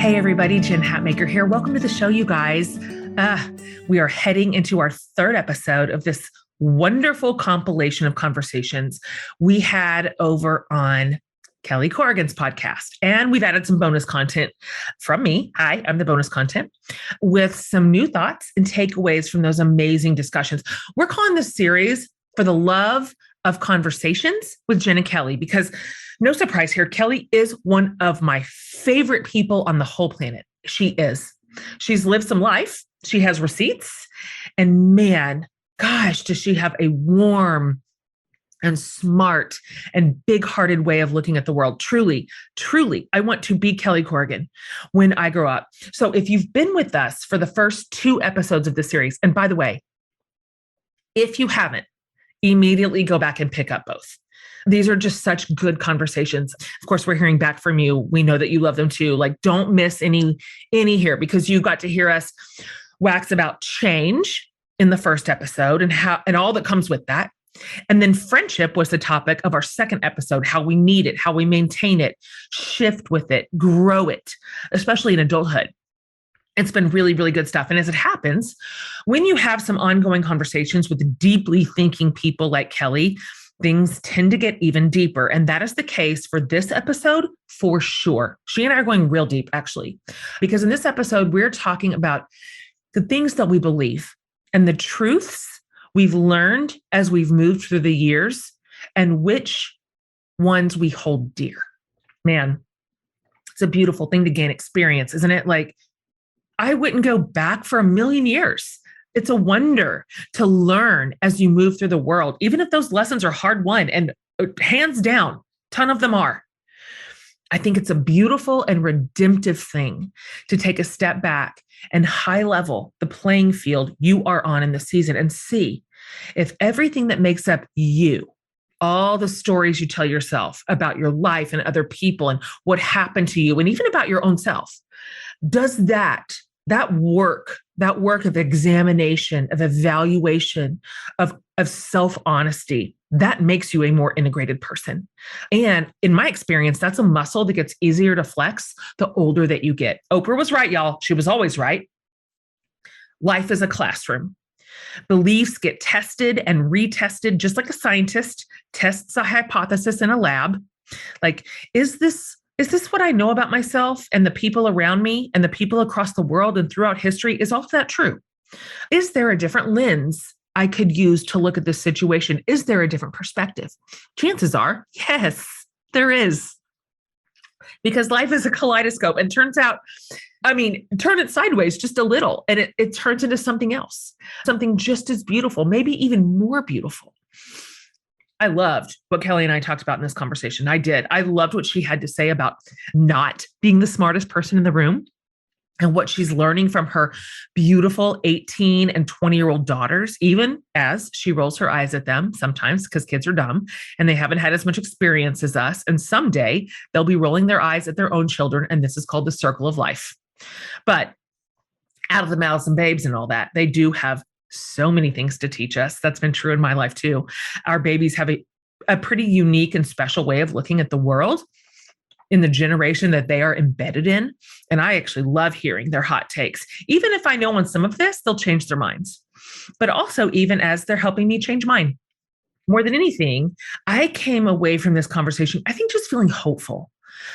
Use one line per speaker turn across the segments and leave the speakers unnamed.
Hey everybody, Jen Hatmaker here. Welcome to the show, you guys. We are heading into our third episode of this wonderful compilation of conversations we had over on Kelly Corrigan's podcast. And we've added some bonus content from me. Hi, I'm the bonus content with some new thoughts and takeaways from those amazing discussions. We're calling this series For the Love of Conversations with Jen and Kelly, because no surprise here, Kelly is one of my favorite people on the whole planet. She is. She's lived some life. She has receipts. And man, gosh, does she have a warm and smart and big-hearted way of looking at the world. Truly, truly, I want to be Kelly Corrigan when I grow up. So if you've been with us for the first 2 episodes of the series, and by the way, if you haven't, immediately go back and pick up both. These are just such good conversations. Of course, we're hearing back from you. We know that you love them too. Like, don't miss any here, because you got to hear us wax about change in the first episode and all that comes with that. And then friendship was the topic of our second episode, how we need it, how we maintain it, shift with it, grow it, especially in adulthood. It's been really, really good stuff. And as it happens, when you have some ongoing conversations with deeply thinking people like Kelly, things tend to get even deeper. And that is the case for this episode for sure. She and I are going real deep, actually, because in this episode, we're talking about the things that we believe and the truths we've learned as we've moved through the years and which ones we hold dear. Man, it's a beautiful thing to gain experience, isn't it? Like, I wouldn't go back for a million years. It's a wonder to learn as you move through the world, even if those lessons are hard won, and hands down, a ton of them are. I think it's a beautiful and redemptive thing to take a step back and high level the playing field you are on in the season and see if everything that makes up you, all the stories you tell yourself about your life and other people and what happened to you, and even about your own self, does that work of examination, of evaluation, of self-honesty, that makes you a more integrated person. And in my experience, that's a muscle that gets easier to flex the older that you get. Oprah was right, y'all. She was always right. Life is a classroom. Beliefs get tested and retested, just like a scientist tests a hypothesis in a lab. Like, is this what I know about myself and the people around me and the people across the world and throughout history? Is all of that true? Is there a different lens I could use to look at this situation? Is there a different perspective? Chances are, yes, there is. Because life is a kaleidoscope, and turns out, turn it sideways just a little and it turns into something else, something just as beautiful, maybe even more beautiful. I loved what Kelly and I talked about in this conversation. I did. I loved what she had to say about not being the smartest person in the room and what she's learning from her beautiful 18 and 20-year-old daughters, even as she rolls her eyes at them sometimes because kids are dumb and they haven't had as much experience as us. And someday they'll be rolling their eyes at their own children. And this is called the circle of life. But out of the mouths and babes and all that, they do have so many things to teach us. That's been true in my life too. Our babies have a pretty unique and special way of looking at the world in the generation that they are embedded in. And I actually love hearing their hot takes. Even if I know on some of this, they'll change their minds. But also, even as they're helping me change mine. More than anything, I came away from this conversation, I think, just feeling hopeful.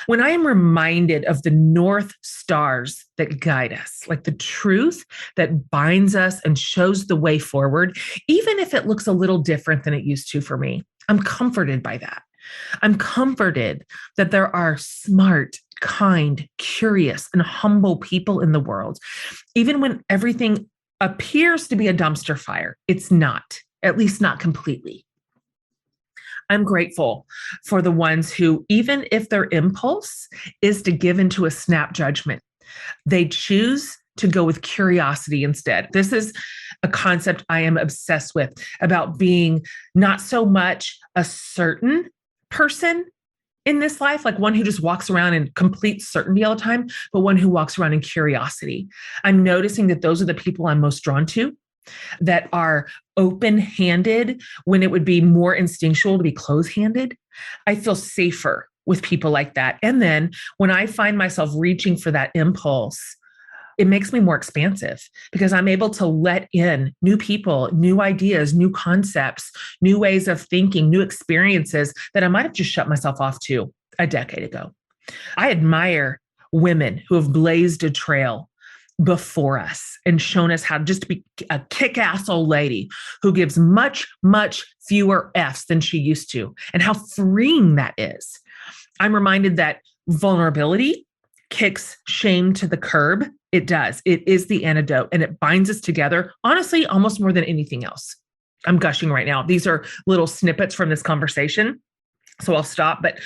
When I am reminded of the North Stars that guide us, like the truth that binds us and shows the way forward, even if it looks a little different than it used to for me, I'm comforted by that. I'm comforted that there are smart, kind, curious, and humble people in the world. Even when everything appears to be a dumpster fire, it's not, at least not completely. I'm grateful for the ones who, even if their impulse is to give into a snap judgment, they choose to go with curiosity instead. This is a concept I am obsessed with, about being not so much a certain person in this life, like one who just walks around in complete certainty all the time, but one who walks around in curiosity. I'm noticing that those are the people I'm most drawn to, that are open-handed when it would be more instinctual to be close-handed. I feel safer with people like that. And then when I find myself reaching for that impulse, it makes me more expansive because I'm able to let in new people, new ideas, new concepts, new ways of thinking, new experiences that I might have just shut myself off to a decade ago. I admire women who have blazed a trail before us and shown us how to just be a kick-ass old lady who gives much, much fewer F's than she used to, and how freeing that is. I'm reminded that vulnerability kicks shame to the curb. It does. It is the antidote, and it binds us together, honestly, almost more than anything else. I'm gushing right now. These are little snippets from this conversation, so I'll stop. But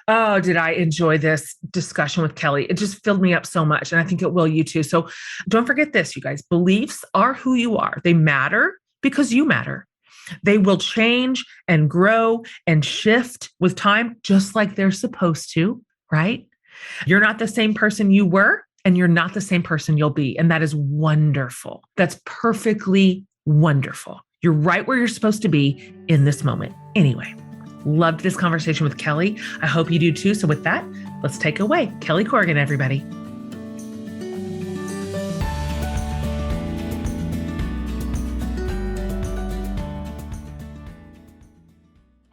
oh, did I enjoy this discussion with Kelly? It just filled me up so much, and I think it will you too. So don't forget this, you guys. Beliefs are who you are. They matter because you matter. They will change and grow and shift with time, just like they're supposed to, right? You're not the same person you were, and you're not the same person you'll be. And that is wonderful. That's perfectly wonderful. You're right where you're supposed to be in this moment. Anyway, loved this conversation with Kelly. I hope you do too. So with that, let's take away. Kelly Corrigan, everybody.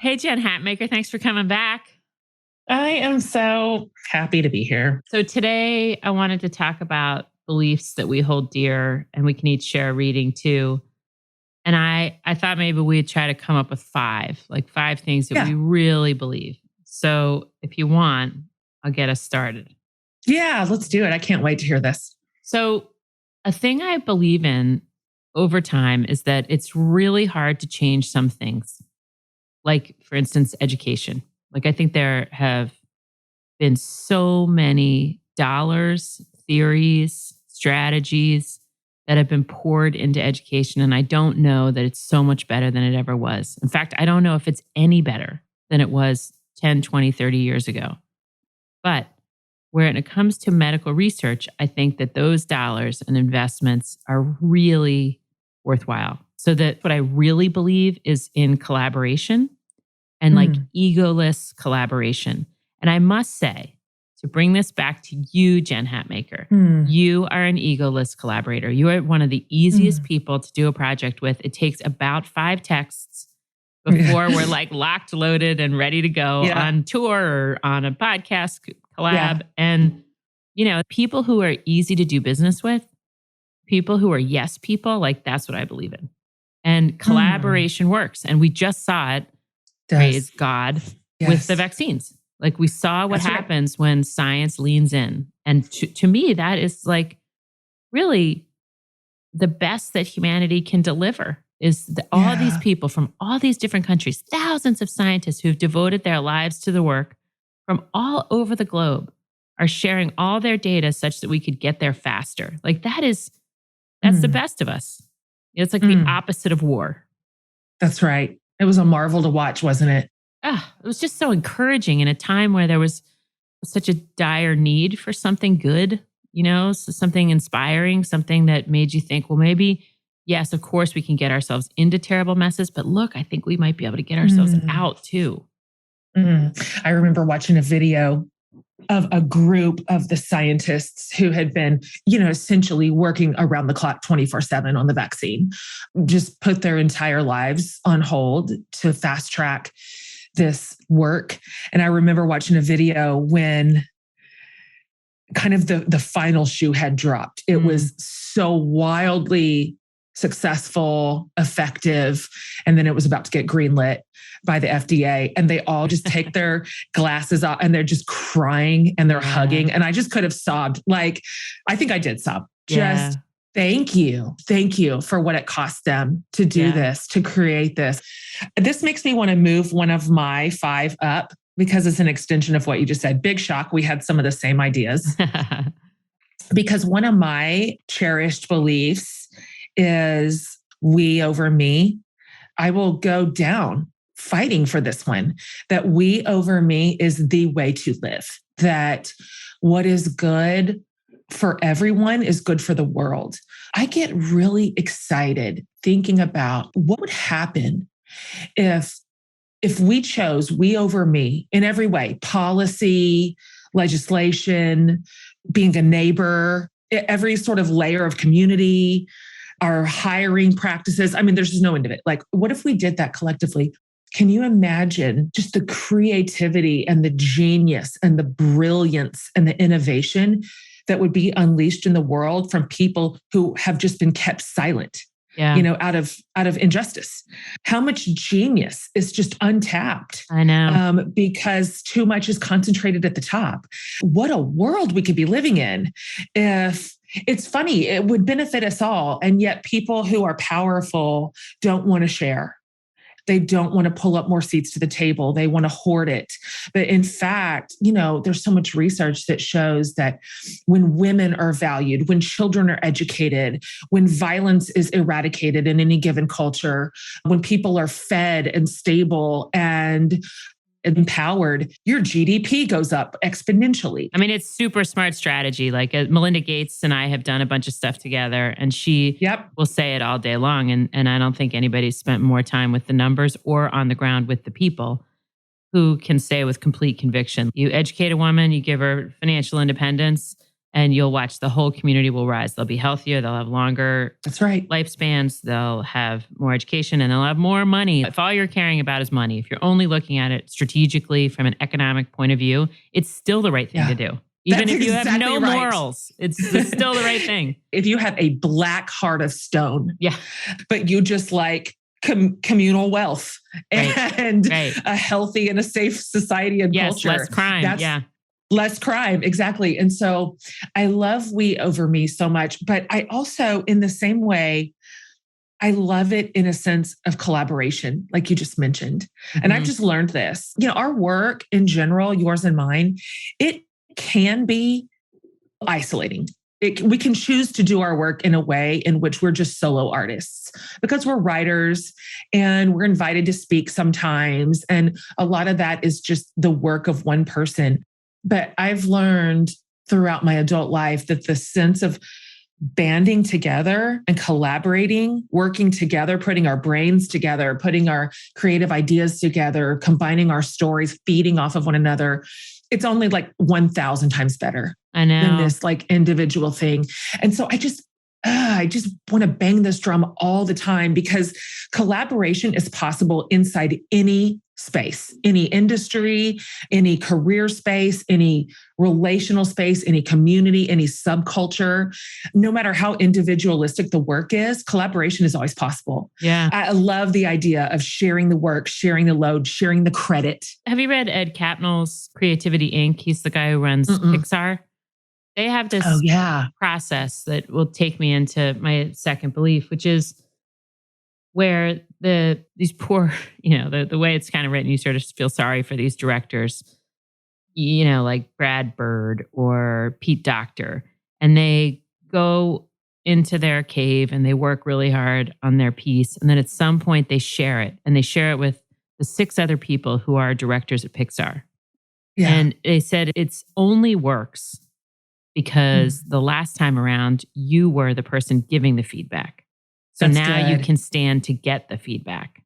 Hey, Jen Hatmaker, thanks for coming back.
I am so happy to be here.
So today I wanted to talk about beliefs that we hold dear, and we can each share a reading too. And I thought maybe we'd try to come up with five things that we really believe. So if you want, I'll get us started.
Yeah, let's do it. I can't wait to hear this.
So a thing I believe in over time is that it's really hard to change some things. Like, for instance, education. Like, I think there have been so many dollars, theories, strategies that have been poured into education. And I don't know that it's so much better than it ever was. In fact, I don't know if it's any better than it was 10, 20, 30 years ago. But when it comes to medical research, I think that those dollars and investments are really worthwhile. So that what I really believe is in collaboration and like egoless collaboration. And I must say, to bring this back to you, Jen Hatmaker, you are an egoless collaborator. You are one of the easiest people to do a project with. It takes about 5 texts before we're like locked, loaded, and ready to go on tour or on a podcast collab. Yeah. And, you know, people who are easy to do business with, people who are yes people, like that's what I believe in. And collaboration works. And we just saw it, praise God, with the vaccines. Like we saw what happens when science leans in. And to me, that is like really the best that humanity can deliver is all these people from all these different countries, thousands of scientists who've devoted their lives to the work from all over the globe are sharing all their data such that we could get there faster. Like that's the best of us. It's like the opposite of war.
That's right. It was a marvel to watch, wasn't it?
It was just so encouraging in a time where there was such a dire need for something good, you know, so something inspiring, something that made you think, well, maybe, yes, of course we can get ourselves into terrible messes, but look, I think we might be able to get ourselves out too.
I remember watching a video of a group of the scientists who had been, you know, essentially working around the clock 24/7 on the vaccine, just put their entire lives on hold to fast track this work. And I remember watching a video when kind of the final shoe had dropped. It was so wildly successful, effective, and then it was about to get greenlit by the FDA. And they all just take their glasses off and they're just crying and they're hugging. And I just could have sobbed. Like, I think I did sob. Just thank you. Thank you for what it cost them to do this, to create this. This makes me want to move one of my 5 up because it's an extension of what you just said. Big shock. We had some of the same ideas. Because one of my cherished beliefs is we over me. I will go down fighting for this one, that we over me is the way to live, that what is good for everyone is good for the world. I get really excited thinking about what would happen if if we chose we over me in every way, policy, legislation, being a neighbor, every sort of layer of community, our hiring practices. I mean, there's just no end of it. Like, what if we did that collectively? Can you imagine just the creativity and the genius and the brilliance and the innovation that would be unleashed in the world from people who have just been kept silent?
Yeah.
Out of injustice. How much genius is just untapped?
I know.
Because too much is concentrated at the top. What a world we could be living in if it's funny, it would benefit us all. And yet people who are powerful don't want to share. They don't want to pull up more seats to the table. They want to hoard it. But in fact, there's so much research that shows that when women are valued, when children are educated, when violence is eradicated in any given culture, when people are fed and stable and empowered, your GDP goes up exponentially.
I mean, it's super smart strategy. Like Melinda Gates and I have done a bunch of stuff together, and she will say it all day long. And I don't think anybody's spent more time with the numbers or on the ground with the people who can say with complete conviction, you educate a woman, you give her financial independence, and you'll watch the whole community will rise. They'll be healthier. They'll have longer lifespans. They'll have more education, and they'll have more money. If all you're caring about is money, if you're only looking at it strategically from an economic point of view, it's still the right thing to do. Even if you have no morals, it's still the right thing.
If you have a black heart of stone, but you just like communal wealth and a healthy and a safe society and culture.
Less crime.
Less crime, exactly. And so I love we over me so much, but I also, in the same way, I love it in a sense of collaboration, like you just mentioned. Mm-hmm. And I've just learned this. Our work in general, yours and mine, it can be isolating. We can choose to do our work in a way in which we're just solo artists because we're writers and we're invited to speak sometimes. And a lot of that is just the work of one person. But I've learned throughout my adult life that the sense of banding together and collaborating, working together, putting our brains together, putting our creative ideas together, combining our stories, feeding off of one another, it's only like 1,000 times better than this like individual thing. And so I just want to bang this drum all the time because collaboration is possible inside any space, any industry, any career space, any relational space, any community, any subculture. No matter how individualistic the work is, collaboration is always possible.
Yeah.
I love the idea of sharing the work, sharing the load, sharing the credit.
Have you read Ed Catmull's Creativity Inc.? He's the guy who runs Pixar. They have this process that will take me into my second belief, which is where these poor, the way it's kind of written, you sort of feel sorry for these directors, like Brad Bird or Pete Docter, and they go into their cave and they work really hard on their piece. And then at some point they share it, and they share it with the 6 other people who are directors at Pixar. Yeah. And they said it's only works because the last time around, you were the person giving the feedback. So now you can stand to get the feedback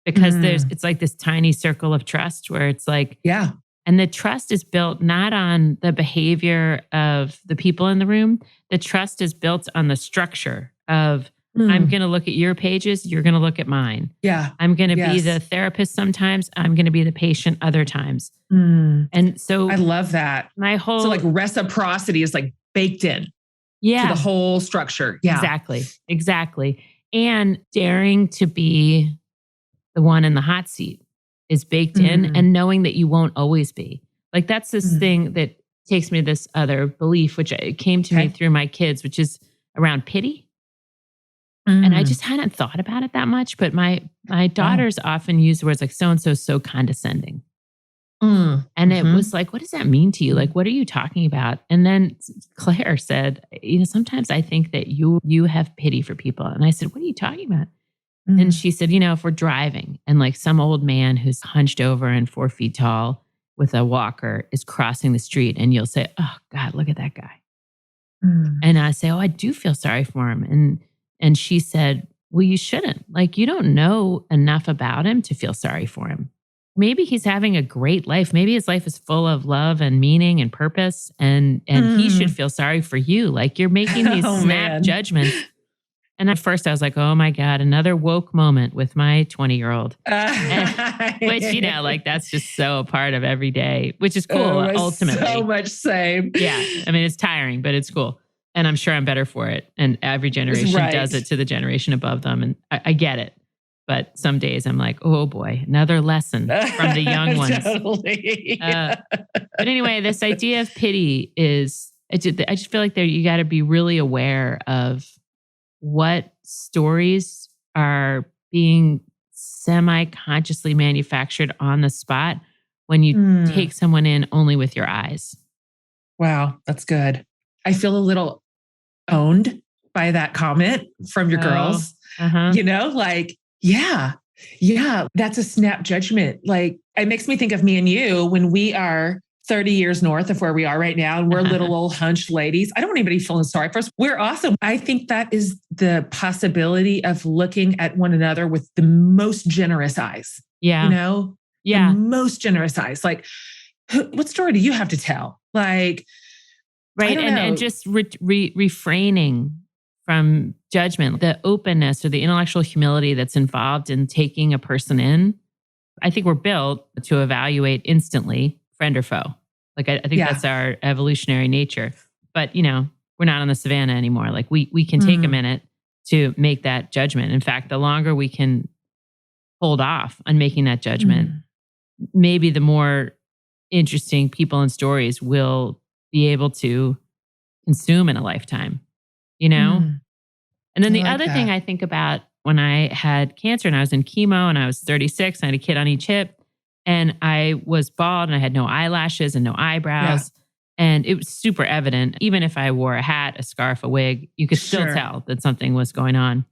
because it's like this tiny circle of trust where it's like, and the trust is built not on the behavior of the people in the room. The trust is built on the structure of, I'm going to look at your pages. You're going to look at mine.
Yeah.
I'm going to be the therapist sometimes. I'm going to be the patient other times. And so
I love that. So like reciprocity is like baked in.
Yeah.
To the whole structure. Yeah.
Exactly. And daring to be the one in the hot seat is baked in, and knowing that you won't always be. Like that's this thing that takes me to this other belief, which came to me through my kids, which is around pity. And I just hadn't thought about it that much, but my daughters often use words like so-and-so so condescending. And it was like, what does that mean to you? Like, what are you talking about? And then Claire said, sometimes I think that you have pity for people. And I said, what are you talking about? And she said, if we're driving and like some old man who's hunched over and 4 feet tall with a walker is crossing the street, and you'll say, oh God, look at that guy. And I say, oh, I do feel sorry for him. And she said, well, you shouldn't. Like, you don't know enough about him to feel sorry for him. maybe he's having a great life. Maybe his life is full of love and meaning and purpose. And he should feel sorry for you. Like you're making these
Oh,
snap
man.
judgments. And at first I was like, oh my God, another woke moment with my 20-year-old. Which, like that's just so a part of every day, which is cool, ultimately.
So much same.
Yeah. I mean, it's tiring, but it's cool. And I'm sure I'm better for it. And every generation does it to the generation above them. And I get it. But some days I'm like, oh boy, another lesson from the young ones.
Totally.
But anyway, this idea of pity is, I just feel like you got to be really aware of what stories are being semi-consciously manufactured on the spot when you take someone in only with your eyes.
Wow, that's good. I feel a little owned by that comment from your girls. Like, yeah, that's a snap judgment. Like, it makes me think of me and you when we are 30 years north of where we are right now. And we're little old hunched ladies. I don't want anybody feeling sorry for us. We're awesome. I think that is the possibility of looking at one another with the most generous eyes.
Yeah.
The most generous eyes. Like, what story do you have to tell? Like,
right. And just refraining from judgment, the openness or the intellectual humility that's involved in taking a person in. I think we're built to evaluate instantly, friend or foe. Like, I think that's our evolutionary nature. But, we're not on the savannah anymore. Like we can take a minute to make that judgment. In fact, the longer we can hold off on making that judgment, maybe the more interesting people and stories we'll be able to consume in a lifetime, And then the other thing I think about when I had cancer and I was in chemo and I was 36, and I had a kid on each hip and I was bald and I had no eyelashes and no eyebrows. And it was super evident. Even if I wore a hat, a scarf, a wig, you could still tell that something was going on.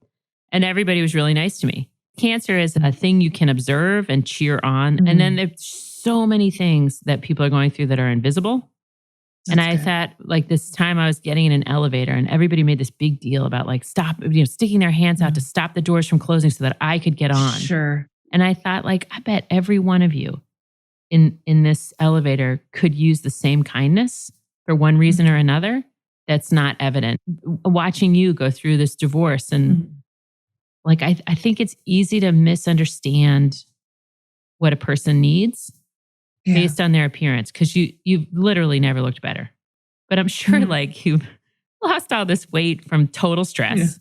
And everybody was really nice to me. Cancer is a thing you can observe and cheer on. And then there's so many things that people are going through that are invisible. And I thought, like, this time I was getting in an elevator and everybody made this big deal about like sticking their hands out to stop the doors from closing so that I could get on.
Sure.
And I thought, like, I bet every one of you in this elevator could use the same kindness for one reason or another that's not evident. Watching you go through this divorce and like, I think it's easy to misunderstand what a person needs based on their appearance, because you've literally never looked better. But I'm sure like you've lost all this weight from total stress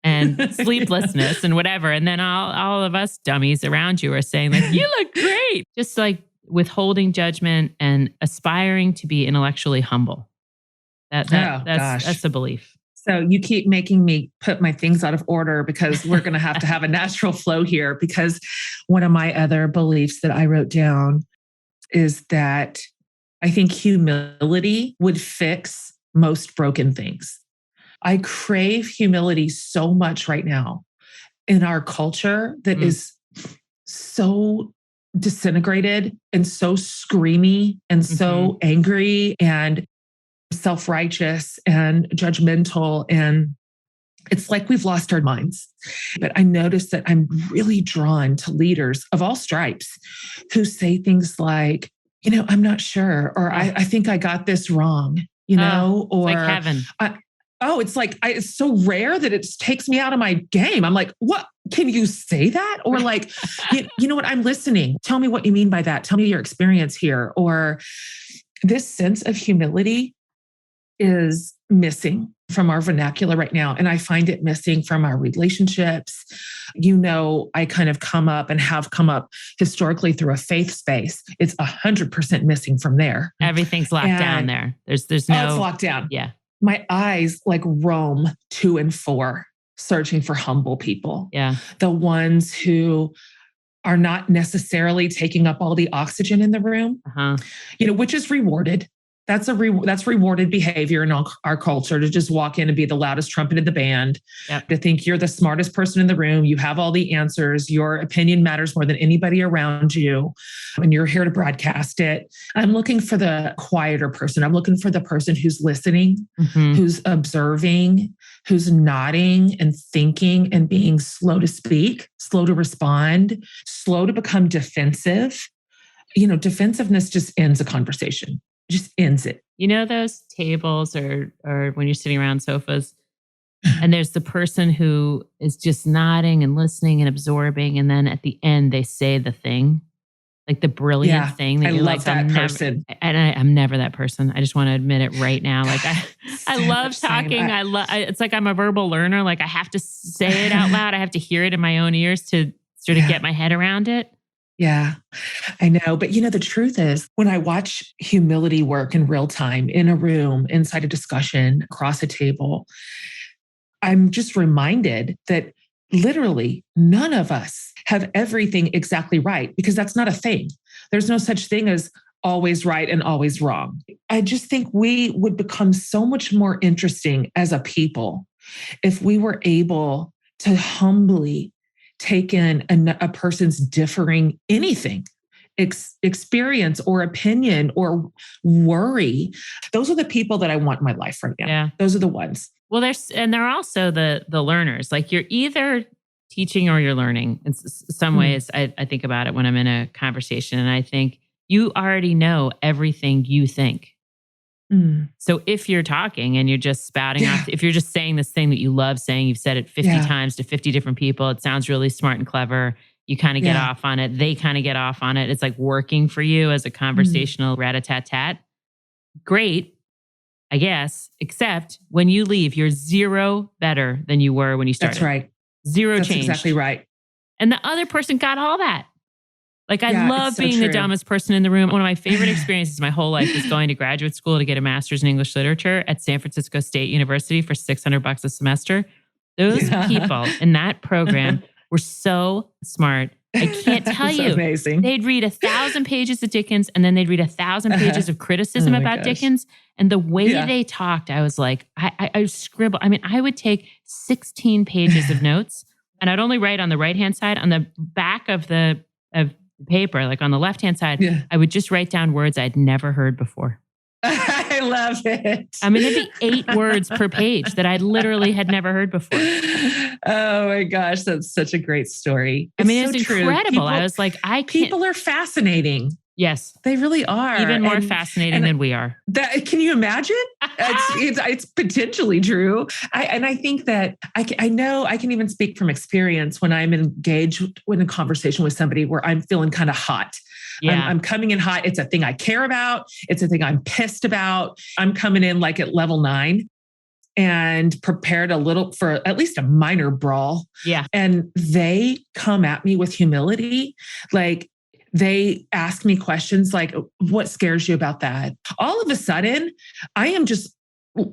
and sleeplessness and whatever. And then all of us dummies around you are saying like, you look great. Just like withholding judgment and aspiring to be intellectually humble. That's a belief.
So you keep making me put my things out of order because we're going to have a natural flow here, because one of my other beliefs that I wrote down is that I think humility would fix most broken things. I crave humility so much right now in our culture that is so disintegrated and so screamy and so angry and self-righteous and judgmental. And it's like we've lost our minds. But I notice that I'm really drawn to leaders of all stripes who say things like, I'm not sure, or I think I got this wrong, or
like heaven.
It's so rare that it takes me out of my game. I'm like, what? Can you say that? Or like, you know what? I'm listening. Tell me what you mean by that. Tell me your experience here. Or this sense of humility is missing from our vernacular right now. And I find it missing from our relationships. I kind of have come up historically through a faith space. It's 100% missing from there.
Everything's locked down there. There's no...
it's locked down.
Yeah.
My eyes like roam to and for, searching for humble people.
Yeah.
The ones who are not necessarily taking up all the oxygen in the room, which is rewarded. That's rewarded behavior in our culture, to just walk in and be the loudest trumpet in the band, to think you're the smartest person in the room. You have all the answers. Your opinion matters more than anybody around you, and you're here to broadcast it. I'm looking for the quieter person. I'm looking for the person who's listening, who's observing, who's nodding and thinking and being slow to speak, slow to respond, slow to become defensive, defensiveness just ends a conversation, just ends it.
Those tables or when you're sitting around sofas and there's the person who is just nodding and listening and absorbing. And then at the end, they say the thing, like the brilliant thing that
I
you're
love
like,
that person.
I'm never that person. I just want to admit it right now. Like I love talking. It's like I'm a verbal learner. Like I have to say it out loud. I have to hear it in my own ears to sort of get my head around it.
Yeah, I know. But the truth is, when I watch humility work in real time, in a room, inside a discussion, across a table, I'm just reminded that literally none of us have everything exactly right, because that's not a thing. There's no such thing as always right and always wrong. I just think we would become so much more interesting as a people if we were able to humbly take in a person's differing anything, experience or opinion or worry. Those are the people that I want in my life right now.
Yeah.
Those are the ones.
Well, they're also the learners. Like you're either teaching or you're learning. In some ways, I think about it when I'm in a conversation and I think you already know everything you think. So if you're talking and you're just spouting off, if you're just saying this thing that you love saying, you've said it 50 times to 50 different people, it sounds really smart and clever. You kind of get off on it. They kind of get off on it. It's like working for you as a conversational rat-a-tat-tat. Great, I guess, except when you leave, you're zero better than you were when you started.
That's right.
Zero
That's
change.
Exactly right.
And the other person got all that. Like I love
so
being
true.
the dumbest person in the room. One of my favorite experiences my whole life is going to graduate school to get a master's in English literature at San Francisco State University for $600 a semester. Those people in that program were so smart. I can't tell you.
Amazing.
They'd read 1,000 pages of Dickens and then they'd read 1,000 pages of criticism about Dickens. And the way they talked, I was like, I scribble. I mean, I would take 16 pages of notes and I'd only write on the right-hand side. On the back of the paper, like on the left-hand side, I would just write down words I'd never heard before.
I love it.
I mean, it'd be 8 words per page that I literally had never heard before.
Oh my gosh, that's such a great story.
It's
so
incredible.
People,
I was like,
people are fascinating.
Yes.
They really are.
Even more fascinating than we are.
Can you imagine? It's potentially true. I think that I know I can even speak from experience when I'm engaged in a conversation with somebody where I'm feeling kind of hot.
Yeah.
I'm coming in hot. It's a thing I care about. It's a thing I'm pissed about. I'm coming in like at level 9 and prepared a little for at least a minor brawl.
Yeah.
And they come at me with humility. Like, they ask me questions like, what scares you about that? All of a sudden, I am just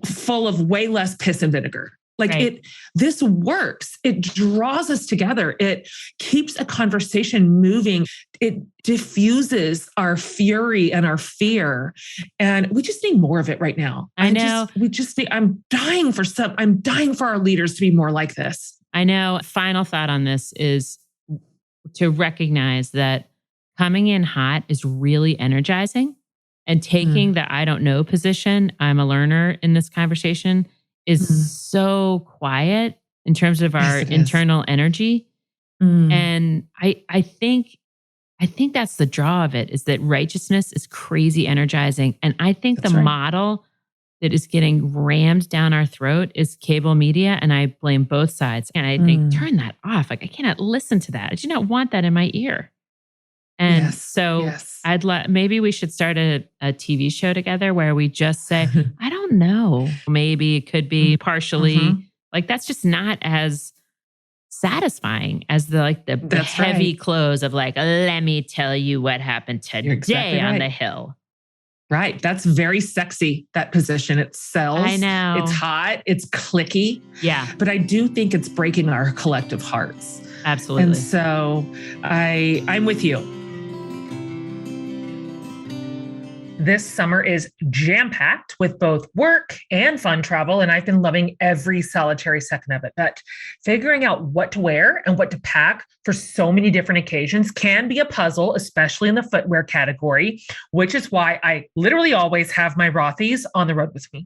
full of way less piss and vinegar. Like this works. It draws us together. It keeps a conversation moving. It diffuses our fury and our fear. And we just need more of it right now.
I know.
I'm dying for our leaders to be more like this.
I know. Final thought on this is to recognize that coming in hot is really energizing, and taking the I don't know position, I'm a learner in this conversation, is so quiet in terms of our internal energy. And I think that's the draw of it, is that righteousness is crazy energizing. And I think the model that is getting rammed down our throat is cable media. And I blame both sides. And I think, turn that off. Like, I cannot listen to that. I do not want that in my ear. And maybe we should start a TV show together where we just say, I don't know, maybe it could be partially like, that's just not as satisfying as the heavy close of like, let me tell you what happened today on the Hill.
Right. That's very sexy, that position. It sells.
I know.
It's hot. It's clicky.
Yeah.
But I do think it's breaking our collective hearts.
Absolutely.
And so I'm with you. This summer is jam-packed with both work and fun travel, and I've been loving every solitary second of it. But figuring out what to wear and what to pack for so many different occasions can be a puzzle, especially in the footwear category, which is why I literally always have my Rothy's on the road with me.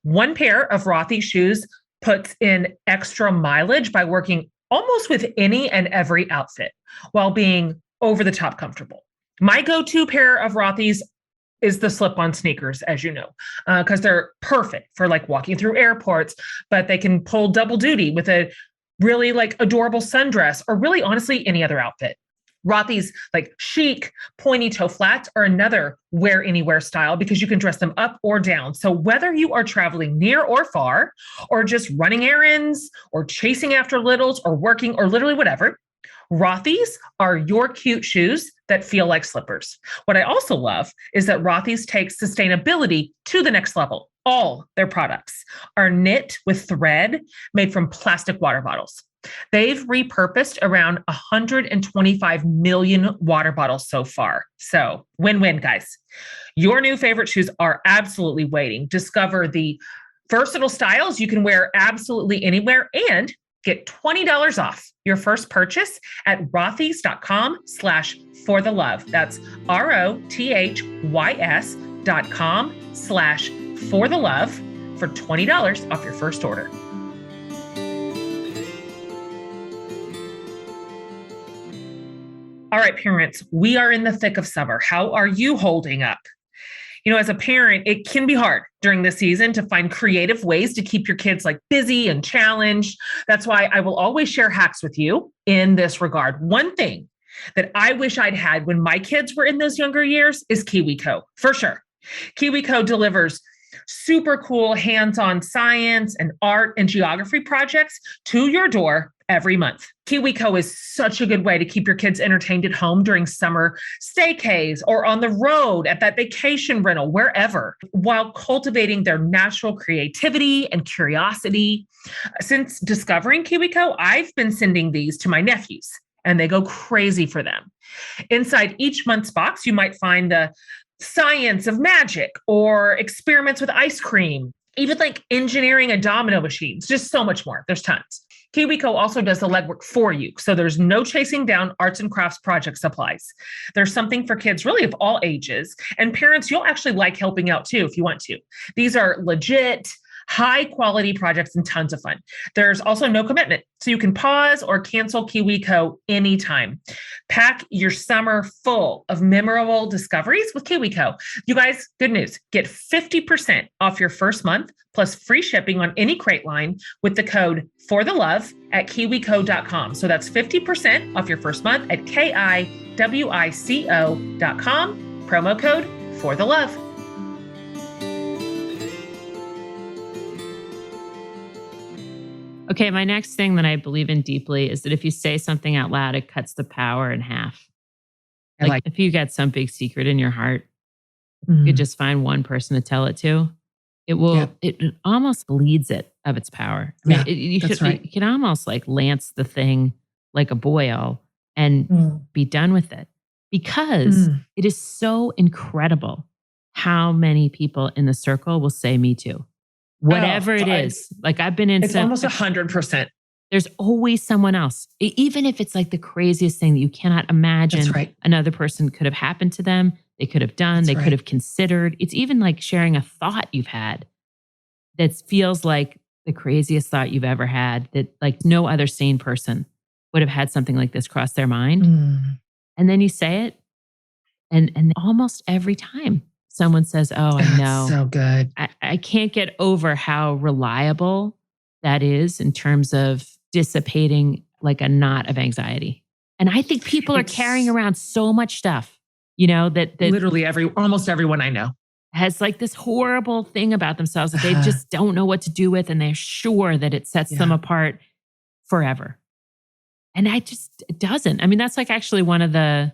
One pair of Rothy shoes puts in extra mileage by working almost with any and every outfit while being over the top comfortable. My go-to pair of Rothy's is the slip-on sneakers, as you know, because they're perfect for like walking through airports, but they can pull double duty with a really like adorable sundress or really honestly any other outfit. Rothy's like chic pointy toe flats are another wear anywhere style because you can dress them up or down. So whether you are traveling near or far, or just running errands or chasing after littles or working or literally whatever, Rothy's are your cute shoes that feel like slippers. What I also love is that Rothy's takes sustainability to the next level. All their products are knit with thread made from plastic water bottles. They've repurposed around 125 million water bottles so far. So win-win, guys. Your new favorite shoes are absolutely waiting. Discover the versatile styles you can wear absolutely anywhere and get $20 off your first purchase at rothys.com/forthelove. That's ROTHYS.com/forthelove for $20 off your first order. All right, parents, we are in the thick of summer. How are you holding up? As a parent, it can be hard during this season to find creative ways to keep your kids like busy and challenged. That's why I will always share hacks with you in this regard. One thing that I wish I'd had when my kids were in those younger years is KiwiCo, for sure. KiwiCo delivers super cool hands-on science and art and geography projects to your door every month. KiwiCo is such a good way to keep your kids entertained at home during summer staycays or on the road at that vacation rental, wherever, while cultivating their natural creativity and curiosity. Since discovering KiwiCo, I've been sending these to my nephews, and they go crazy for them. Inside each month's box, you might find the science of magic or experiments with ice cream, even like engineering a domino machines, just so much more. There's tons. KiwiCo also does the legwork for you, so there's no chasing down arts and crafts project supplies. There's something for kids really of all ages, and parents, you'll actually like helping out too if you want to. These are legit, high quality projects and tons of fun. There's also no commitment, so you can pause or cancel KiwiCo anytime. Pack your summer full of memorable discoveries with KiwiCo. You guys, good news. Get 50% off your first month plus free shipping on any crate line with the code FORTHELOVE at kiwico.com. So that's 50% off your first month at KIWICO.com. Promo code FORTHELOVE.
Okay, my next thing that I believe in deeply is that if you say something out loud, it cuts the power in half. Like if you get some big secret in your heart, you could just find one person to tell it to. It will, it almost bleeds it of its power. I mean, you can almost like lance the thing like a boil and be done with it, because it is so incredible how many people in the circle will say me too. Whatever it is. Like I've been in
it's almost 100%.
There's always someone else. Even if it's like the craziest thing that you cannot imagine another person could have happened to them, they could have done, they could have considered. It's even like sharing a thought you've had that feels like the craziest thought you've ever had, that like no other sane person would have had something like this cross their mind. And then you say it, and almost every time someone says, "Oh, I know."
So good.
I can't get over how reliable that is in terms of dissipating like a knot of anxiety. And I think people are carrying around so much stuff, that
literally almost everyone I know
has like this horrible thing about themselves that they just don't know what to do with. And they're sure that it sets them apart forever. And it doesn't. I mean, that's like actually one of the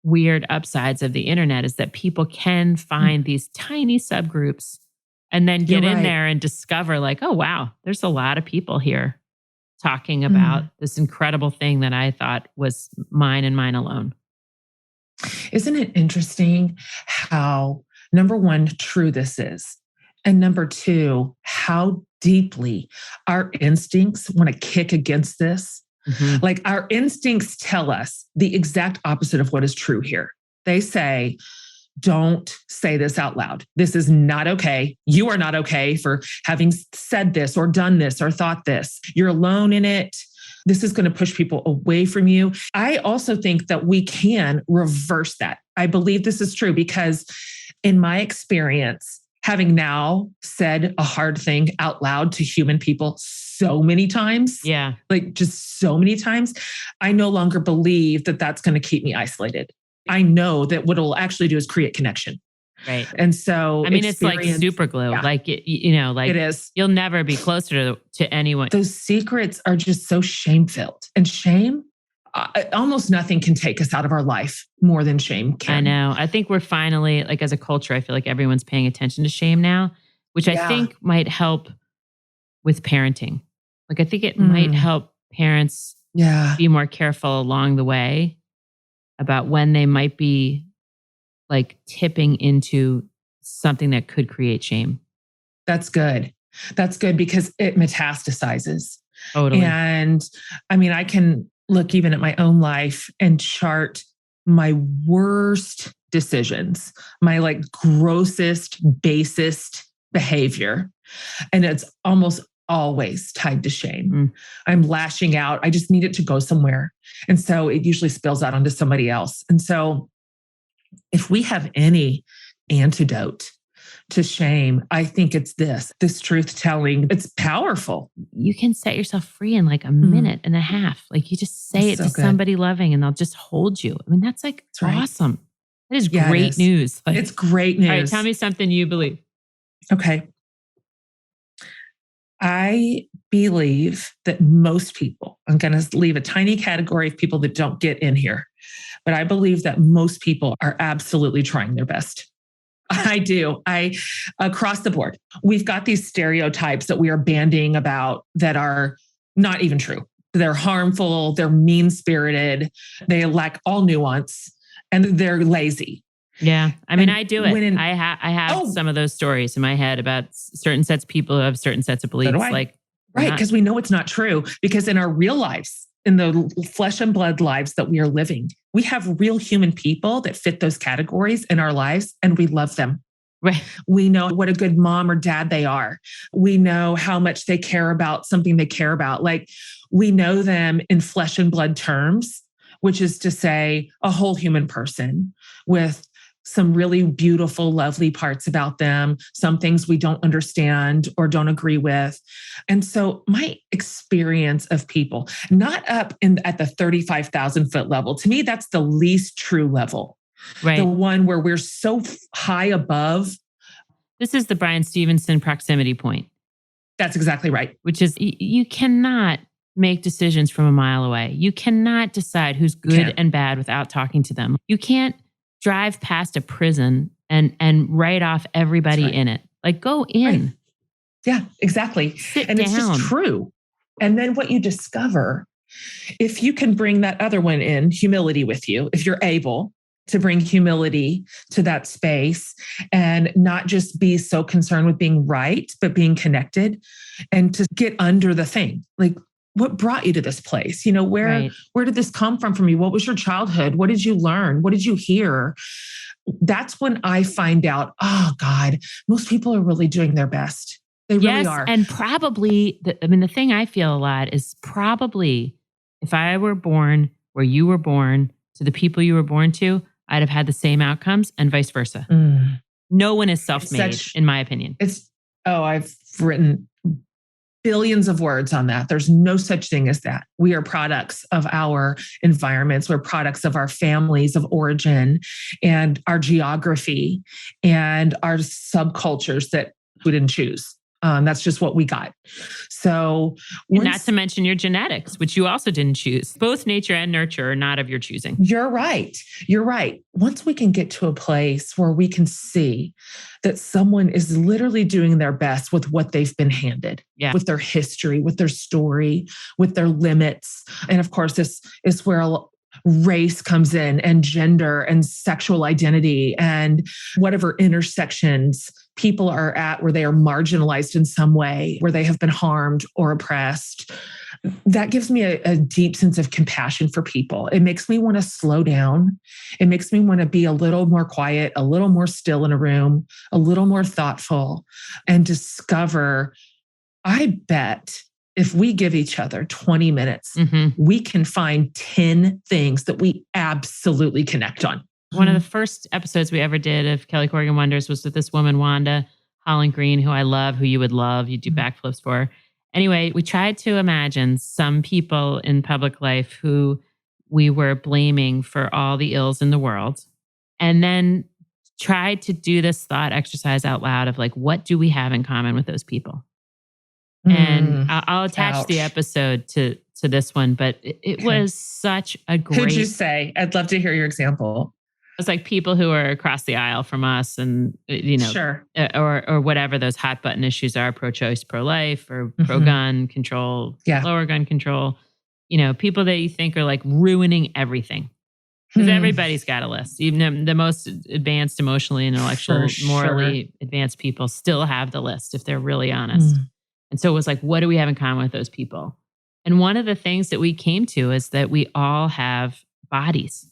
weird upsides of the internet, is that people can find these tiny subgroups and then get in there and discover like, oh, wow, there's a lot of people here talking about this incredible thing that I thought was mine and mine alone.
Isn't it interesting how, number one, true this is, and number two, how deeply our instincts want to kick against this? Like our instincts tell us the exact opposite of what is true here. They say, don't say this out loud. This is not okay. You are not okay for having said this or done this or thought this. You're alone in it. This is going to push people away from you. I also think that we can reverse that. I believe this is true because in my experience, having now said a hard thing out loud to human people so many times, like just so many times, I no longer believe that that's going to keep me isolated. I know that what it'll actually do is create connection.
Right.
And so,
I mean, it's like super glue.
Yeah.
Like, like
it is.
You'll never be closer to anyone.
Those secrets are just so shame-filled. And shame, almost nothing can take us out of our life more than shame can.
I know. I think we're finally, like as a culture, I feel like everyone's paying attention to shame now, which I think might help with parenting. Like I think it might help parents be more careful along the way about when they might be like tipping into something that could create shame.
That's good. That's good because it metastasizes.
Totally.
And I mean, I can look even at my own life and chart my worst decisions, my like grossest, basest behavior. And it's almost always tied to shame. I'm lashing out. I just need it to go somewhere. And so it usually spills out onto somebody else. And so if we have any antidote to shame, I think it's this truth telling. It's powerful.
You can set yourself free in like a minute and a half. Like you just say
That's
it to somebody loving and they'll just hold you. I mean, that's like awesome. That is great news. Like,
it's great news.
All right, tell me something you believe.
Okay. I believe that most people, I'm going to leave a tiny category of people that don't get in here, but I believe that most people are absolutely trying their best. I do. Across the board, we've got these stereotypes that we are bandying about that are not even true. They're harmful. They're mean-spirited. They lack all nuance and they're lazy.
Yeah. I mean, I do it. I have some of those stories in my head about certain sets of people who have certain sets of beliefs. Like,
right. Because we know it's not true because in our real lives, in the flesh and blood lives that we are living, we have real human people that fit those categories in our lives and we love them.
Right.
We know what a good mom or dad they are. We know how much they care about something they care about. Like we know them in flesh and blood terms, which is to say a whole human person with some really beautiful, lovely parts about them, some things we don't understand or don't agree with. And so my experience of people, not up at the 35,000 foot level, to me, that's the least true level.
Right.
The one where we're so high above.
This is the Brian Stevenson proximity point.
That's exactly right.
Which is you cannot make decisions from a mile away. You cannot decide who's good and bad without talking to them. You can't drive past a prison and write off everybody in it. Like go in.
Right. Yeah, exactly.
Sit
and
down.
It's just true. And then what you discover, if you can bring that other one in, humility with you, if you're able to bring humility to that space and not just be so concerned with being right, but being connected and to get under the thing. Like, what brought you to this place? You know, where did this come from you? What was your childhood? What did you learn? What did you hear? That's when I find out, oh God, most people are really doing their best. They really are.
And probably, the thing I feel a lot is probably if I were born where you were born to the people you were born to, I'd have had the same outcomes and vice versa. No one is self-made, in my opinion.
I've written billions of words on that. There's no such thing as that. We are products of our environments. We're products of our families of origin and our geography and our subcultures that we didn't choose. That's just what we got. So,
not to mention your genetics, which you also didn't choose. Both nature and nurture are not of your choosing.
You're right. You're right. Once we can get to a place where we can see that someone is literally doing their best with what they've been handed, with their history, with their story, with their limits. And of course, this is where race comes in and gender and sexual identity and whatever intersections people are at where they are marginalized in some way, where they have been harmed or oppressed. That gives me a deep sense of compassion for people. It makes me want to slow down. It makes me want to be a little more quiet, a little more still in a room, a little more thoughtful, and discover, I bet if we give each other 20 minutes, we can find 10 things that we absolutely connect on.
One of the first episodes we ever did of Kelly Corrigan Wonders was with this woman, Wanda Holland Green, who I love, who you would love. You do backflips for. Anyway, we tried to imagine some people in public life who we were blaming for all the ills in the world, and then tried to do this thought exercise out loud of like, what do we have in common with those people? And I'll attach the episode to this one, but it was such a great...
Who'd you say? I'd love to hear your example.
It's like people who are across the aisle from us and,
sure.
or whatever those hot button issues are, pro-choice, pro-life, or pro-gun control, lower gun control, people that you think are like ruining everything. Because everybody's got a list. Even the most advanced emotionally and intellectually, morally advanced people still have the list if they're really honest. And so it was like, what do we have in common with those people? And one of the things that we came to is that we all have bodies.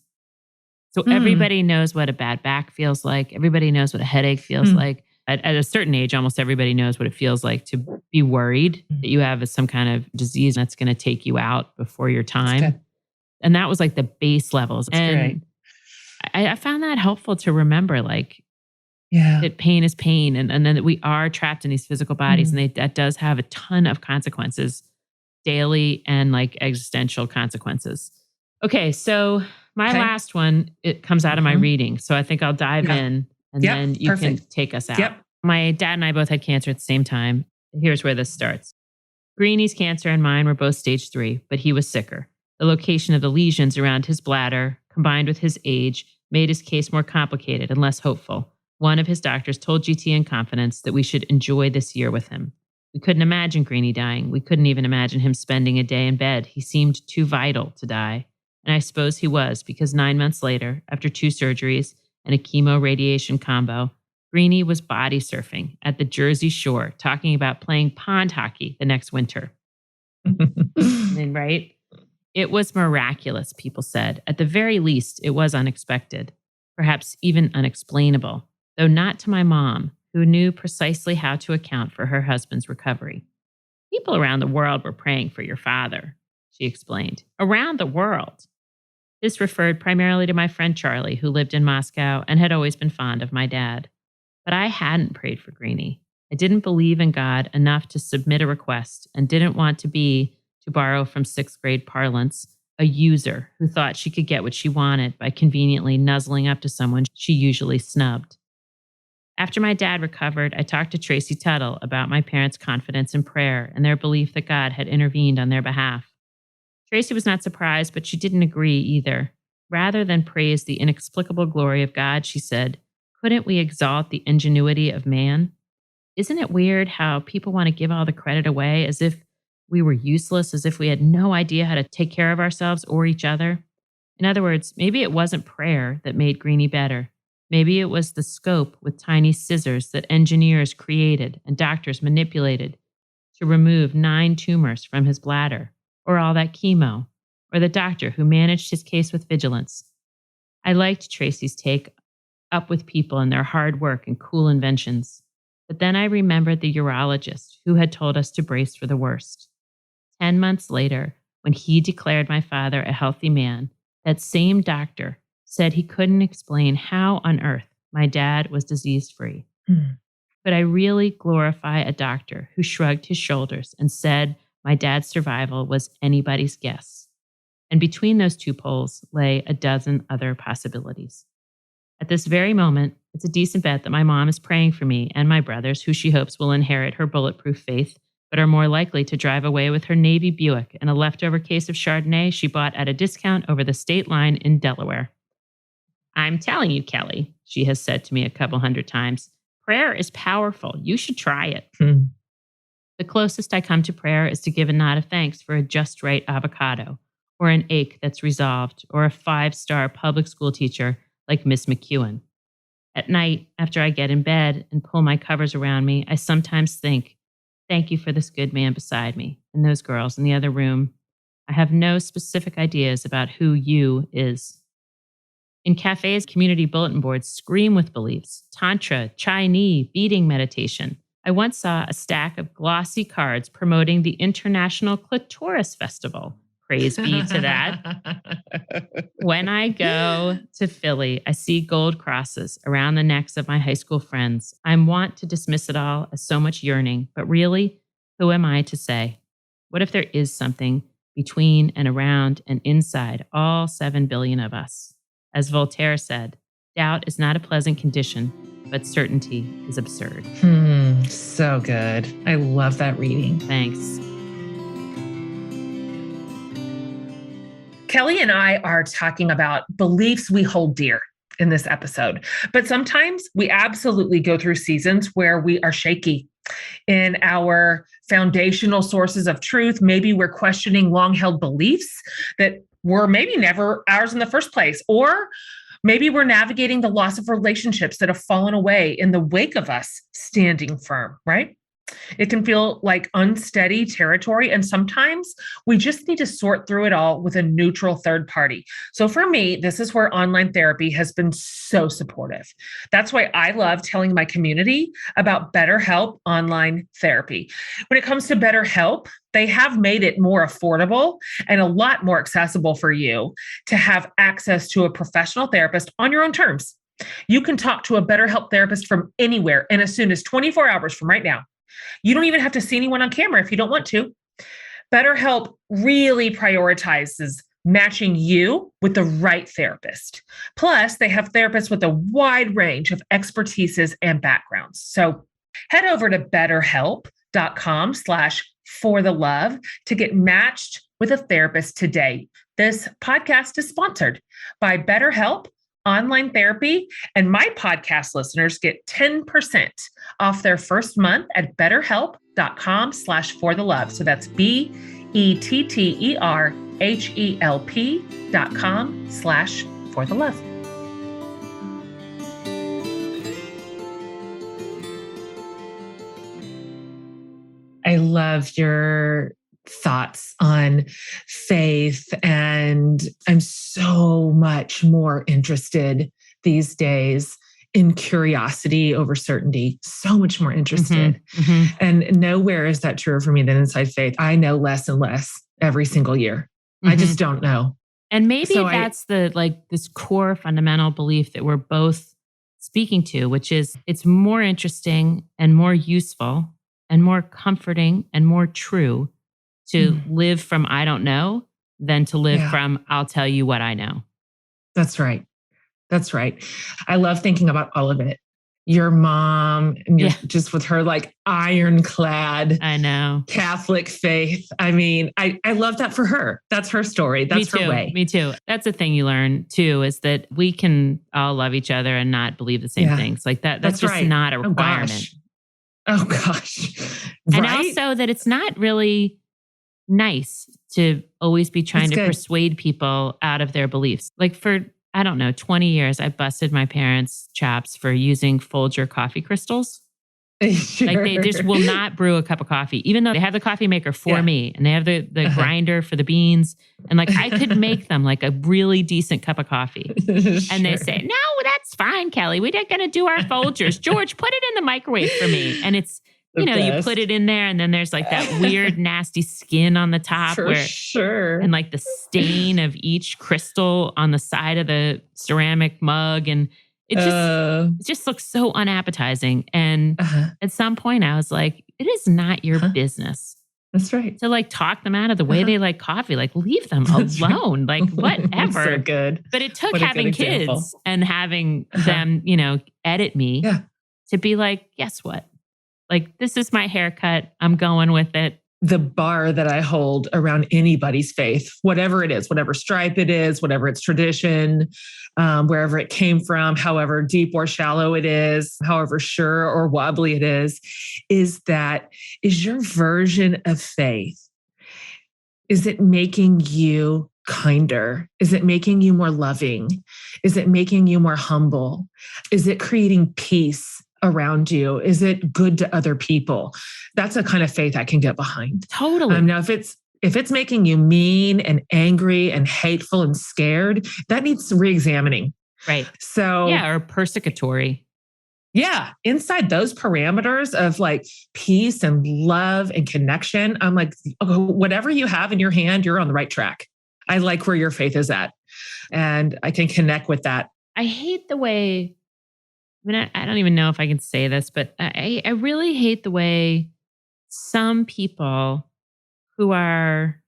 So everybody knows what a bad back feels like. Everybody knows what a headache feels like. At a certain age, almost everybody knows what it feels like to be worried that you have some kind of disease that's going to take you out before your time. And that was like the base levels. And I found that helpful to remember, like, that pain is pain. And then that we are trapped in these physical bodies. And that does have a ton of consequences, daily and like existential consequences. Okay, so my last one, it comes out of my reading. So I think I'll dive in and then you can take us out. My dad and I both had cancer at the same time. Here's where this starts. Greenie's cancer and mine were both stage 3, but he was sicker. The location of the lesions around his bladder, combined with his age, made his case more complicated and less hopeful. One of his doctors told GT in confidence that we should enjoy this year with him. We couldn't imagine Greenie dying. We couldn't even imagine him spending a day in bed. He seemed too vital to die. And I suppose he was, because 9 months later, after 2 surgeries and a chemo radiation combo, Greenie was body surfing at the Jersey Shore, talking about playing pond hockey the next winter. Right? It was miraculous, people said. At the very least, it was unexpected, perhaps even unexplainable, though not to my mom, who knew precisely how to account for her husband's recovery. People around the world were praying for your father, she explained. Around the world. This referred primarily to my friend Charlie, who lived in Moscow and had always been fond of my dad. But I hadn't prayed for Greenie. I didn't believe in God enough to submit a request and didn't want to be, to borrow from 6th grade parlance, a user who thought she could get what she wanted by conveniently nuzzling up to someone she usually snubbed. After my dad recovered, I talked to Tracy Tuttle about my parents' confidence in prayer and their belief that God had intervened on their behalf. Tracy was not surprised, but she didn't agree either. Rather than praise the inexplicable glory of God, she said, couldn't we exalt the ingenuity of man? Isn't it weird how people want to give all the credit away as if we were useless, as if we had no idea how to take care of ourselves or each other? In other words, maybe it wasn't prayer that made Greenie better. Maybe it was the scope with tiny scissors that engineers created and doctors manipulated to remove 9 tumors from his bladder, or all that chemo, or the doctor who managed his case with vigilance. I liked Tracy's take up with people and their hard work and cool inventions. But then I remembered the urologist who had told us to brace for the worst. 10 months later, when he declared my father a healthy man, that same doctor said he couldn't explain how on earth my dad was disease-free. Could I really glorify a doctor who shrugged his shoulders and said my dad's survival was anybody's guess? And between those 2 poles lay a dozen other possibilities. At this very moment, it's a decent bet that my mom is praying for me and my brothers, who she hopes will inherit her bulletproof faith, but are more likely to drive away with her Navy Buick and a leftover case of Chardonnay she bought at a discount over the state line in Delaware. I'm telling you, Kelly, she has said to me a couple hundred times, prayer is powerful. You should try it. The closest I come to prayer is to give a nod of thanks for a just right avocado, or an ache that's resolved, or a 5-star public school teacher like Miss McEwen. At night, after I get in bed and pull my covers around me, I sometimes think, thank you for this good man beside me and those girls in the other room. I have no specific ideas about who you is. In cafes, community bulletin boards scream with beliefs, tantra, Chinese, beading meditation. I once saw a stack of glossy cards promoting the International Clitoris Festival. Praise be to that. When I go to Philly, I see gold crosses around the necks of my high school friends. I want to dismiss it all as so much yearning, but really, who am I to say? What if there is something between and around and inside all 7 billion of us? As Voltaire said, doubt is not a pleasant condition, but certainty is absurd.
So good. I love that reading.
Thanks.
Kelly and I are talking about beliefs we hold dear in this episode, but sometimes we absolutely go through seasons where we are shaky in our foundational sources of truth. Maybe we're questioning long-held beliefs that were maybe never ours in the first place, or maybe we're navigating the loss of relationships that have fallen away in the wake of us standing firm, right? It can feel like unsteady territory, and sometimes we just need to sort through it all with a neutral third party. So for me, this is where online therapy has been so supportive. That's why I love telling my community about BetterHelp online therapy. When it comes to BetterHelp, they have made it more affordable and a lot more accessible for you to have access to a professional therapist on your own terms. You can talk to a BetterHelp therapist from anywhere in as soon as 24 hours from right now. You don't even have to see anyone on camera if you don't want to. BetterHelp really prioritizes matching you with the right therapist. Plus, they have therapists with a wide range of expertises and backgrounds. So head over to betterhelp.com/forthelove to get matched with a therapist today. This podcast is sponsored by BetterHelp Online Therapy, and my podcast listeners get 10% off their first month at betterhelp.com/forthelove. So that's BETTERHELP.com/forthelove. I love your thoughts on faith, and I'm so much more interested these days in curiosity over certainty, so much more interested. And nowhere is that truer for me than inside faith. I know less and less every single year. I just don't know.
And maybe that's this core fundamental belief that we're both speaking to, which is it's more interesting and more useful and more comforting and more true to live from I don't know than to live from I'll tell you what I know.
That's right. That's right. I love thinking about all of it. Your mom, and just with her like ironclad
I know
Catholic faith. I mean, I love that for her. That's her story. That's her way.
Me too. That's the thing you learn too, is that we can all love each other and not believe the same things. Like that's just
right.
not a requirement.
Oh gosh.
And
right?
also that it's not really nice to always be trying to persuade people out of their beliefs. Like for, I don't know, 20 years, I busted my parents' chops for using Folger coffee crystals.
Sure.
Like they just will not brew a cup of coffee, even though they have the coffee maker for me and they have the grinder for the beans. And like I could make them like a really decent cup of coffee. And they say, no, that's fine, Kelly. We're not going to do our Folgers. George, put it in the microwave for me. And it's, you know, you put it in there and then there's like that weird, nasty skin on the top and like the stain of each crystal on the side of the ceramic mug. And it just looks so unappetizing. And at some point I was like, it is not your business.
That's right.
To like talk them out of the way they like coffee, like leave them alone, like whatever.
So good.
But it took having kids and having them, you know, edit me to be like, guess what? Like, this is my haircut. I'm going with it.
The bar that I hold around anybody's faith, whatever it is, whatever stripe it is, whatever its tradition, wherever it came from, however deep or shallow it is, however sure or wobbly it is your version of faith. Is it making you kinder? Is it making you more loving? Is it making you more humble? Is it creating peace around you? Is it good to other people? That's a kind of faith I can get behind.
Totally.
Now, if it's making you mean and angry and hateful and scared, that needs some re-examining.
Right.
So
or persecutory.
Yeah, inside those parameters of like peace and love and connection, I'm like, oh, whatever you have in your hand, you're on the right track. I like where your faith is at. And I can connect with that.
I hate the way, I don't even know if I can say this, but I really hate the way some people who are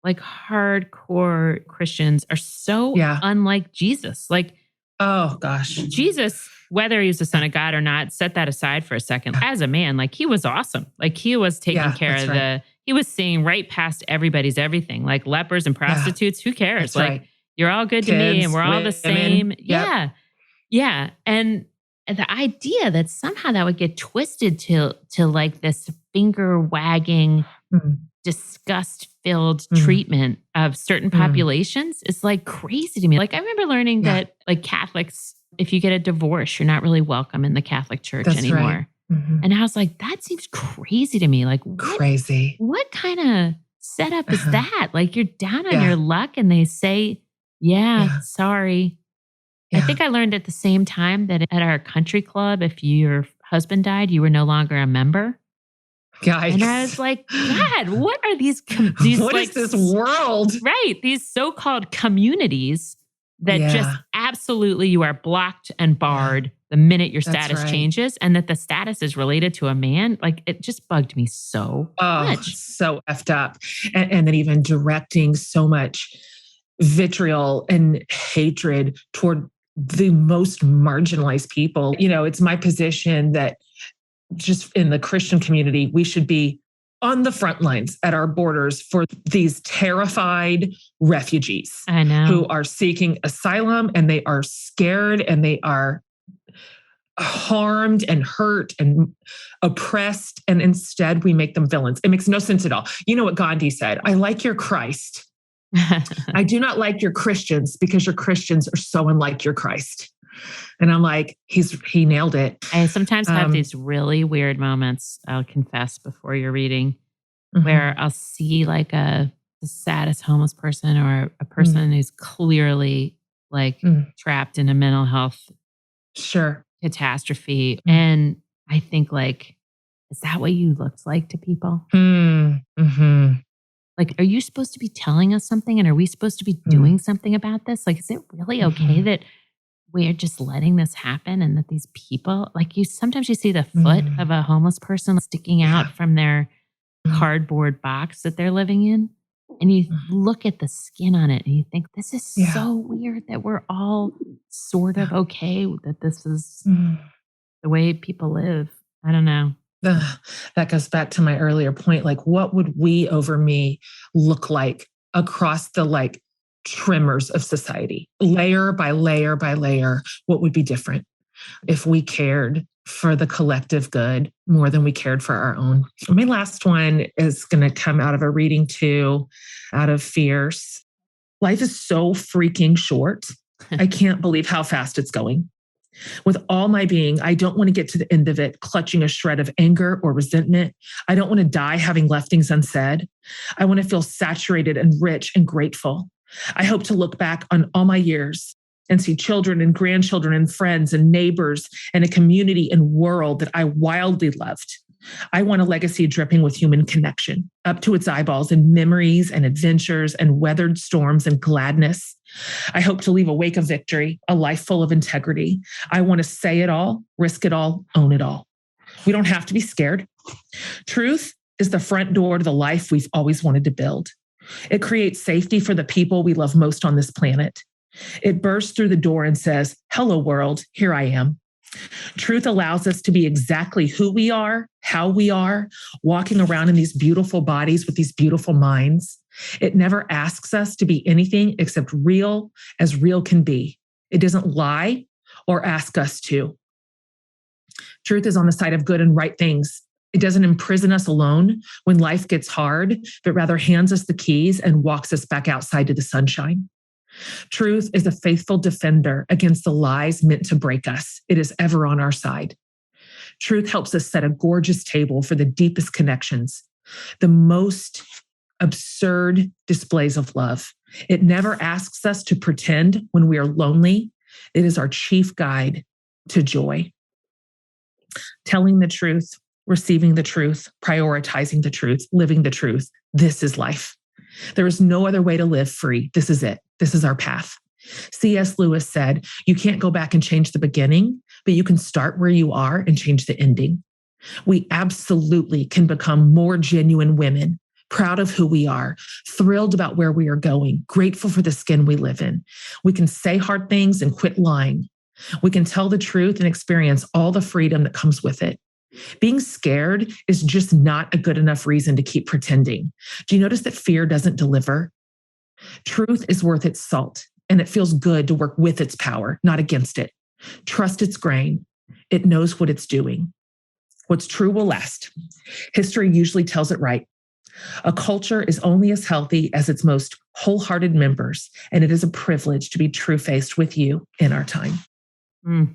like hardcore Christians are so
Yeah.
unlike Jesus. Like,
Oh, gosh.
Jesus, whether he was the son of God or not, set that aside for a second. As a man, like he was awesome. Like he was taking care of he was seeing right past everybody's everything, like lepers and prostitutes. Who cares?
That's
Like
right.
you're all good to me and we're all the same.
Yep.
Yeah. Yeah. And the idea that somehow that would get twisted to like this finger wagging, disgust filled treatment of certain populations is like crazy to me. Like I remember learning that like Catholics, if you get a divorce, you're not really welcome in the Catholic Church anymore.
Right.
And I was like, that seems crazy to me. Like
crazy.
What kind of setup is that? Like you're down on your luck and they say, sorry. I think I learned at the same time that at our country club, if your husband died, you were no longer a member.
Yikes.
And I was like, God, what are these
what
like,
is this world?
Right. These so-called communities that just absolutely you are blocked and barred the minute your status changes, and that the status is related to a man. Like it just bugged me so much.
So effed up. And then even directing so much vitriol and hatred toward the most marginalized people. You know, it's my position that just in the Christian community, we should be on the front lines at our borders for these terrified refugees who are seeking asylum, and they are scared and they are harmed and hurt and oppressed. And instead we make them villains. It makes no sense at all. You know what Gandhi said? I like your Christ. I do not like your Christians because your Christians are so unlike your Christ. And I'm like, he nailed it.
I sometimes have these really weird moments, I'll confess, before you're reading, where I'll see like the saddest homeless person or a person who's clearly like trapped in a mental health catastrophe. And I think like, is that what you looked like to people? Like, are you supposed to be telling us something? And are we supposed to be doing something about this? Like, is it really okay that we're just letting this happen, and that these people, like sometimes you see the foot of a homeless person sticking out from their cardboard box that they're living in, and you look at the skin on it and you think, this is so weird that we're all sort of okay that this is the way people live. I don't know.
That goes back to my earlier point. Like, what would we over me look like across the like tremors of society, layer by layer by layer? What would be different if we cared for the collective good more than we cared for our own? My last one is going to come out of a reading too, out of Fierce. Life is so freaking short. I can't believe how fast it's going. With all my being, I don't want to get to the end of it clutching a shred of anger or resentment. I don't want to die having left things unsaid. I want to feel saturated and rich and grateful. I hope to look back on all my years and see children and grandchildren and friends and neighbors and a community and world that I wildly loved. I want a legacy dripping with human connection, up to its eyeballs in memories and adventures and weathered storms and gladness. I hope to leave a wake of victory, a life full of integrity. I want to say it all, risk it all, own it all. We don't have to be scared. Truth is the front door to the life we've always wanted to build. It creates safety for the people we love most on this planet. It bursts through the door and says, hello, world, here I am. Truth allows us to be exactly who we are, how we are, walking around in these beautiful bodies with these beautiful minds. It never asks us to be anything except real as real can be. It doesn't lie or ask us to. Truth is on the side of good and right things. It doesn't imprison us alone when life gets hard, but rather hands us the keys and walks us back outside to the sunshine. Truth is a faithful defender against the lies meant to break us. It is ever on our side. Truth helps us set a gorgeous table for the deepest connections, the most absurd displays of love. It never asks us to pretend when we are lonely. It is our chief guide to joy. Telling the truth, receiving the truth, prioritizing the truth, living the truth. This is life. There is no other way to live free. This is it. This is our path. C.S. Lewis said, you can't go back and change the beginning, but you can start where you are and change the ending. We absolutely can become more genuine women, proud of who we are, thrilled about where we are going, grateful for the skin we live in. We can say hard things and quit lying. We can tell the truth and experience all the freedom that comes with it. Being scared is just not a good enough reason to keep pretending. Do you notice that fear doesn't deliver? Truth is worth its salt, and it feels good to work with its power, not against it. Trust its grain. It knows what it's doing. What's true will last. History usually tells it right. A culture is only as healthy as its most wholehearted members, and it is a privilege to be true-faced with you in our time.
Mm.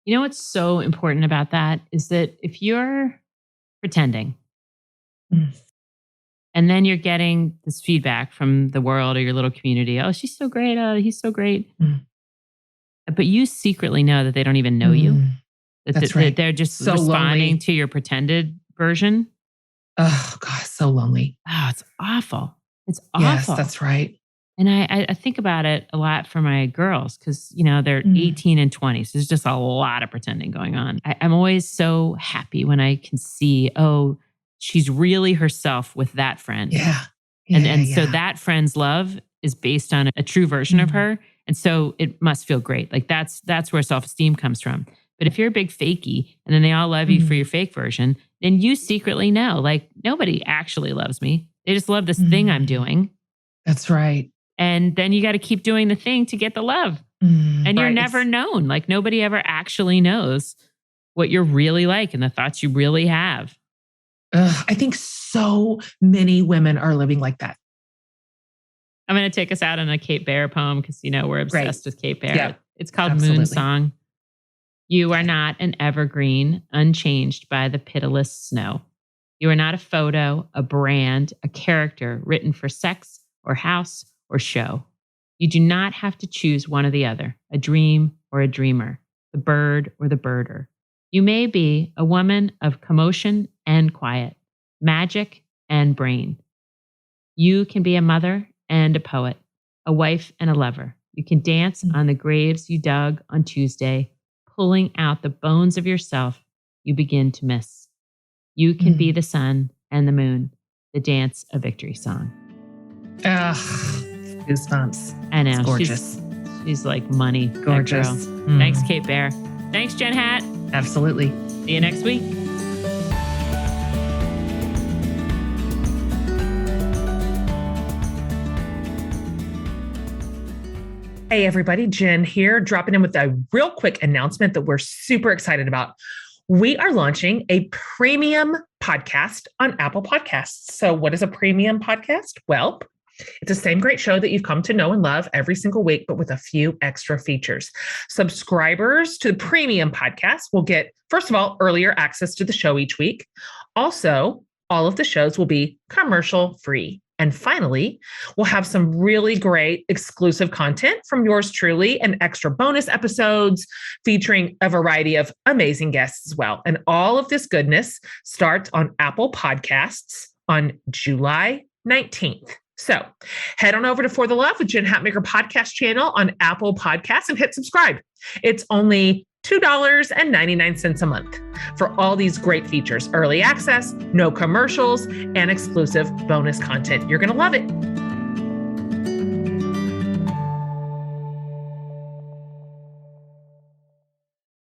You know what's so important about that is that if you're pretending and then you're getting this feedback from the world or your little community, oh, she's so great, oh, he's so great. But you secretly know that they don't even know you.
That's right.
That they're just
so
responding
lonely
to your pretended version.
Oh, God, so lonely.
Oh, it's awful. It's awful.
Yes, that's right.
And I think about it a lot for my girls because, you know, they're 18 and 20. So there's just a lot of pretending going on. I'm always so happy when I can see, oh, she's really herself with that friend.
Yeah.
So that friend's love is based on a true version of her. And so it must feel great. Like that's where self-esteem comes from. But if you're a big fakey and then they all love you for your fake version, then you secretly know, like, nobody actually loves me. They just love this thing I'm doing.
That's right.
And then you got to keep doing the thing to get the love. And you're never known. Like nobody ever actually knows what you're really like and the thoughts you really have.
I think so many women are living like that.
I'm going to take us out on a Kate Bear poem because, you know, we're obsessed with Kate Bear.
Yeah,
it's called Moon Song. You are not an evergreen, unchanged by the pitiless snow. You are not a photo, a brand, a character written for sex or house or show. You do not have to choose one or the other, a dream or a dreamer, the bird or the birder. You may be a woman of commotion and quiet, magic and brain. You can be a mother and a poet, a wife and a lover. You can dance on the graves you dug on Tuesday, pulling out the bones of yourself you begin to miss. You can be the sun and the moon, the dance of victory song.
Goosebumps.
I know.
It's gorgeous.
She's like money.
Gorgeous.
Thanks, Kate Bear. Thanks, Jen Hatt.
Absolutely.
See you next week.
Hey, everybody. Jen here, dropping in with a real quick announcement that we're super excited about. We are launching a premium podcast on Apple Podcasts. So what is a premium podcast? Well, it's the same great show that you've come to know and love every single week, but with a few extra features. Subscribers to the premium podcast will get, first of all, earlier access to the show each week. Also, all of the shows will be commercial free. And finally, we'll have some really great exclusive content from yours truly and extra bonus episodes featuring a variety of amazing guests as well. And all of this goodness starts on Apple Podcasts on July 19th. So head on over to For the Love with Jen Hatmaker podcast channel on Apple Podcasts and hit subscribe. It's only $2.99 a month for all these great features, early access, no commercials, and exclusive bonus content. You're going to love it.